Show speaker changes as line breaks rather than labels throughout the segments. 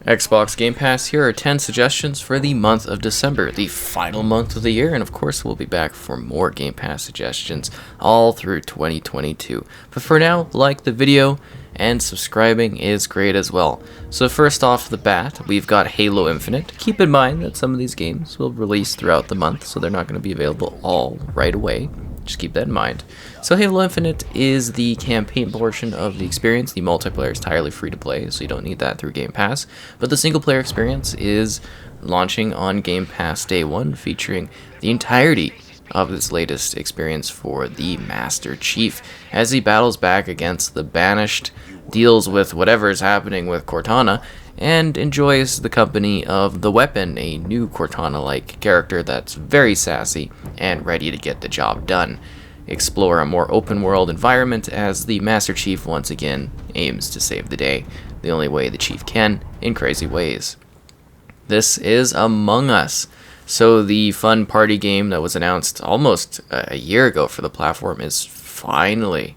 Xbox Game Pass, here are 10 suggestions for the month of December, the final month of the year, and of course we'll be back for more Game Pass suggestions all through 2022. But for now, like the video, and subscribing is great as well. So first off the bat, we've got Halo Infinite. Keep in mind that some of these games will release throughout the month, so they're not going to be available all right away. Just keep that in mind. So Halo Infinite is the campaign portion of the experience. The multiplayer is entirely free to play, so you don't need that through Game Pass. But the single player experience is launching on Game Pass Day 1, featuring the entirety of this latest experience for the Master Chief, as he battles back against the Banished, deals with whatever is happening with Cortana, and enjoys the company of the Weapon, a new Cortana-like character that's very sassy and ready to get the job done. Explore a more open-world environment as the Master Chief once again aims to save the day, the only way the Chief can, in crazy ways. This is Among Us. So the fun party game that was announced almost a year ago for the platform is finally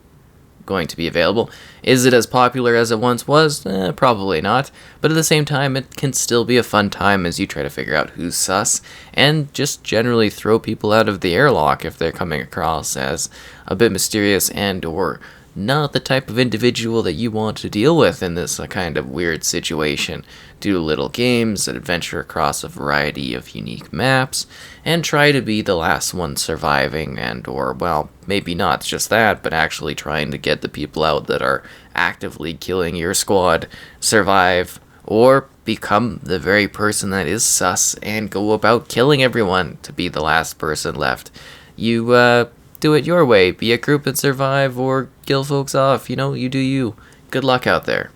going to be available. Is it as popular as it once was? Probably not. But at the same time, it can still be a fun time as you try to figure out who's sus, and just generally throw people out of the airlock if they're coming across as a bit mysterious and or not the type of individual that you want to deal with in this kind of weird situation. Do little games that adventure across a variety of unique maps, and try to be the last one surviving and or, well, maybe not just that, but actually trying to get the people out that are actively killing your squad survive, or become the very person that is sus and go about killing everyone to be the last person left. You, do it your way. Be a group and survive, or kill folks off. You know, you do you. Good luck out there.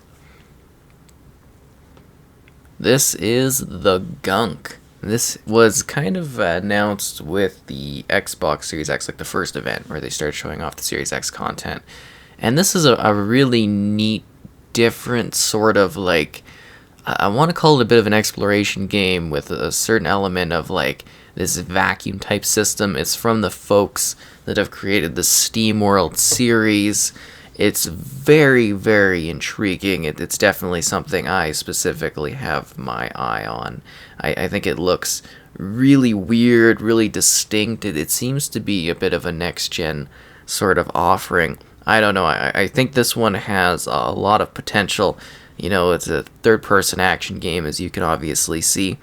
This is the Gunk. This was kind of announced with the Xbox Series X, like the first event, where they started showing off the Series X content. And this is a really neat, different sort of, like, I want to call it a bit of an exploration game with a certain element of, like, this vacuum type system. It's from the folks that have created the SteamWorld series. It's very, very intriguing. It's definitely something I specifically have my eye on. I think it looks really weird, really distinct. It seems to be a bit of a next-gen sort of offering. I don't know. I think this one has a lot of potential. You know, it's a third-person action game, as you can obviously see.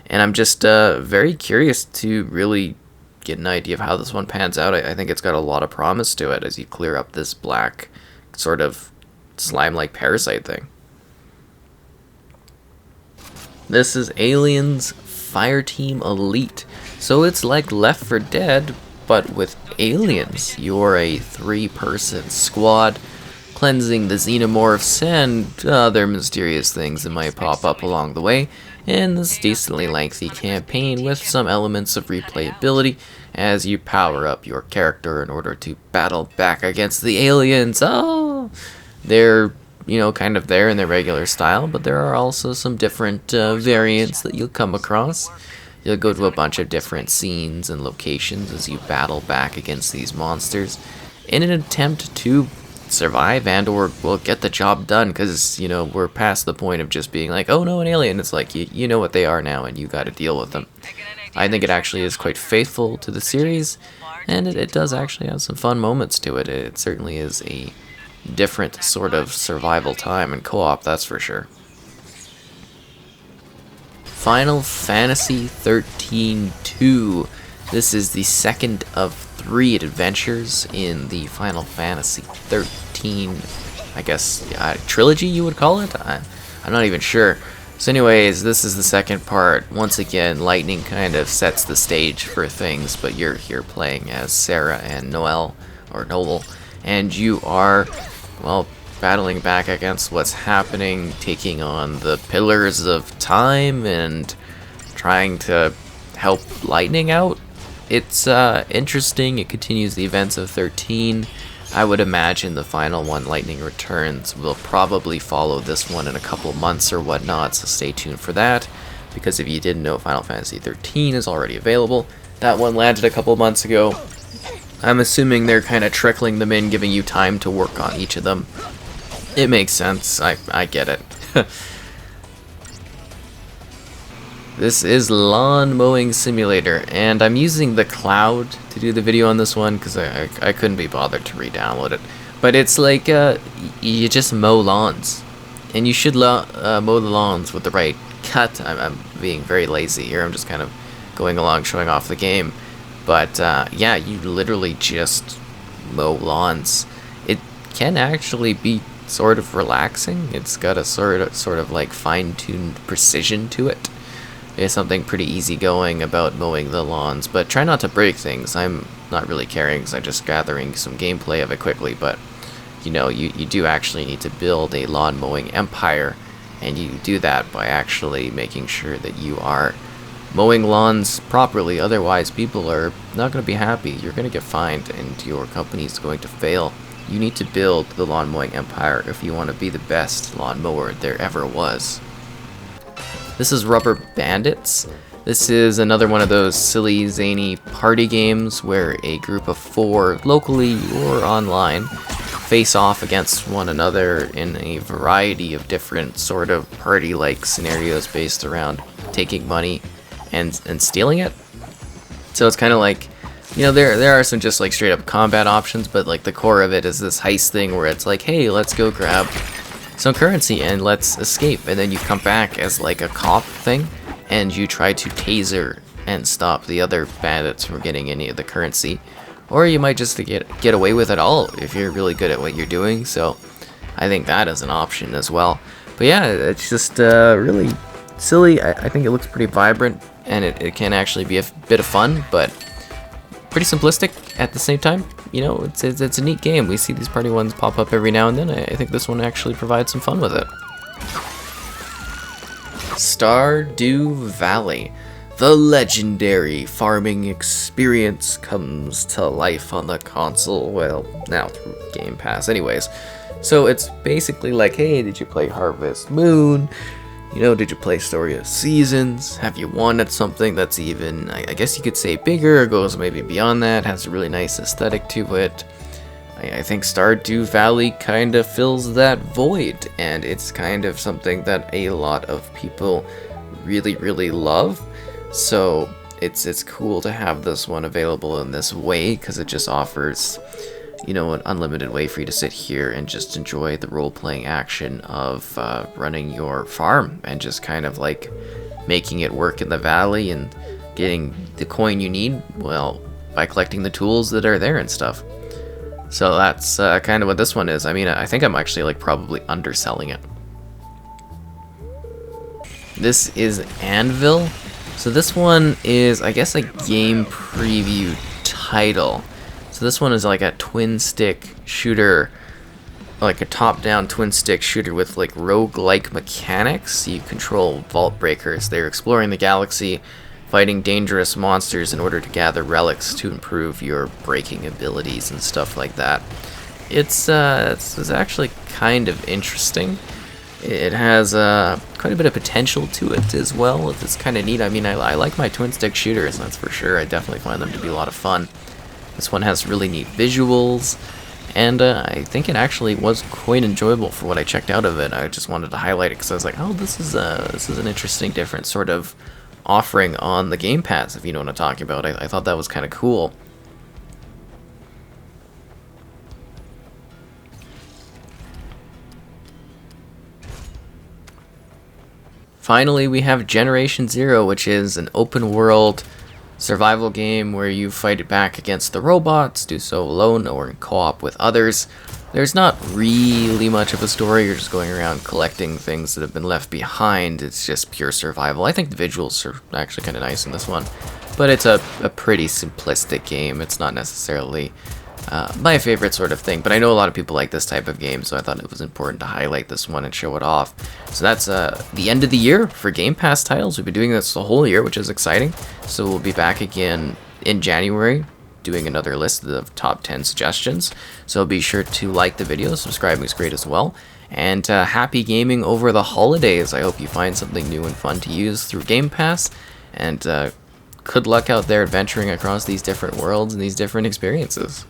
And I'm just very curious to really get an idea of how this one pans out. I think it's got a lot of promise to it as you clear up this black sort of slime-like parasite thing. This is Aliens Fireteam Elite. So it's like Left 4 Dead, but with aliens. You're a 3-person squad cleansing the xenomorphs and other mysterious things that might pop up along the way in this decently lengthy campaign with some elements of replayability as you power up your character in order to battle back against the aliens. Oh, they're, you know, kind of there in their regular style, but there are also some different variants that you'll come across. You'll go to a bunch of different scenes and locations as you battle back against these monsters in an attempt to survive and or will get the job done, because, you know, we're past the point of just being like, oh no, an alien. It's like, you know what they are now and you got to deal with them. I think it actually is quite faithful to the series, and it does actually have some fun moments to it. It certainly is a different sort of survival time and co-op, that's for sure. Final Fantasy 13-2. This is the second of 3 adventures in the Final Fantasy 13, I guess, trilogy you would call it? I'm not even sure. So anyways, this is the second part. Once again, Lightning kind of sets the stage for things, but you're here playing as Sarah and Noel, and you are, well, battling back against what's happening, taking on the Pillars of Time, and trying to help Lightning out. It's interesting. It continues the events of 13. I would imagine the final one, Lightning Returns, will probably follow this one in a couple months or whatnot, so stay tuned for that. Because if you didn't know, Final Fantasy 13 is already available. That one landed a couple months ago. I'm assuming they're kind of trickling them in, giving you time to work on each of them. It makes sense. I get it. This is Lawn Mowing Simulator, and I'm using the cloud to do the video on this one because I couldn't be bothered to re-download it. But it's like you just mow lawns, and you should mow the lawns with the right cut. I'm being very lazy here. I'm just kind of going along showing off the game. But yeah, you literally just mow lawns. It can actually be sort of relaxing. It's got a sort of like fine-tuned precision to it. There's something pretty easygoing about mowing the lawns, but try not to break things. I'm not really caring because I'm just gathering some gameplay of it quickly, but you know, you do actually need to build a lawn mowing empire, and you do that by actually making sure that you are mowing lawns properly. Otherwise, people are not going to be happy. You're going to get fined, and your company is going to fail. You need to build the lawn mowing empire if you want to be the best lawn mower there ever was. This is Rubber Bandits. This is another one of those silly, zany party games where a group of 4, locally or online, face off against one another in a variety of different sort of party-like scenarios based around taking money and stealing it. So it's kind of like, you know, there are some just like straight up combat options, but like the core of it is this heist thing where it's like, hey, let's go grab some currency and let's escape, and then you come back as like a cop thing and you try to taser and stop the other bandits from getting any of the currency, or you might just get away with it all if you're really good at what you're doing. So I think that is an option as well. But yeah, it's just really silly. I think it looks pretty vibrant, and it can actually be a bit of fun, but pretty simplistic at the same time. You know, it's a neat game. We see these party ones pop up every now and then. I think this one actually provides some fun with it. Stardew Valley. The legendary farming experience comes to life on the console. Well, now through Game Pass anyways. So it's basically like, hey, did you play Harvest Moon? You know, did you play Story of Seasons? Have you wanted something that's even, I guess you could say, bigger, or goes maybe beyond that, has a really nice aesthetic to it? I think Stardew Valley kind of fills that void, and it's kind of something that a lot of people really, really love. So it's cool to have this one available in this way, because it just offers, you know, an unlimited way for you to sit here and just enjoy the role-playing action of running your farm and just kind of like making it work in the valley and getting the coin you need, well, by collecting the tools that are there and stuff. So that's kind of what this one is. I mean, I think I'm actually like probably underselling it. This is Anvil. So this one is, I guess, a game preview title. So this one is like a twin stick shooter, like a top-down twin stick shooter with like rogue-like mechanics. You control vault breakers. They're exploring the galaxy, fighting dangerous monsters in order to gather relics to improve your breaking abilities and stuff like that. It's actually kind of interesting. It has quite a bit of potential to it as well. It's kind of neat. I mean, I like my twin stick shooters, that's for sure. I definitely find them to be a lot of fun. This one has really neat visuals, and I think it actually was quite enjoyable for what I checked out of it. I just wanted to highlight it because I was like, oh, this is an interesting, different sort of offering on the Game Pass, if you know what I'm talking about. I thought that was kind of cool. Finally, we have Generation Zero, which is an open world survival game where you fight it back against the robots, do so alone or in co-op with others. There's not really much of a story. You're just going around collecting things that have been left behind. It's just pure survival. I think the visuals are actually kind of nice in this one, but it's a pretty simplistic game. It's not necessarily my favorite sort of thing, but I know a lot of people like this type of game, so I thought it was important to highlight this one and show it off. So that's the end of the year for Game Pass titles. We've been doing this the whole year, which is exciting. So we'll be back again in January doing another list of top 10 suggestions. So be sure to like the video, subscribing is great as well. And happy gaming over the holidays. I hope you find something new and fun to use through Game Pass, and good luck out there adventuring across these different worlds and these different experiences.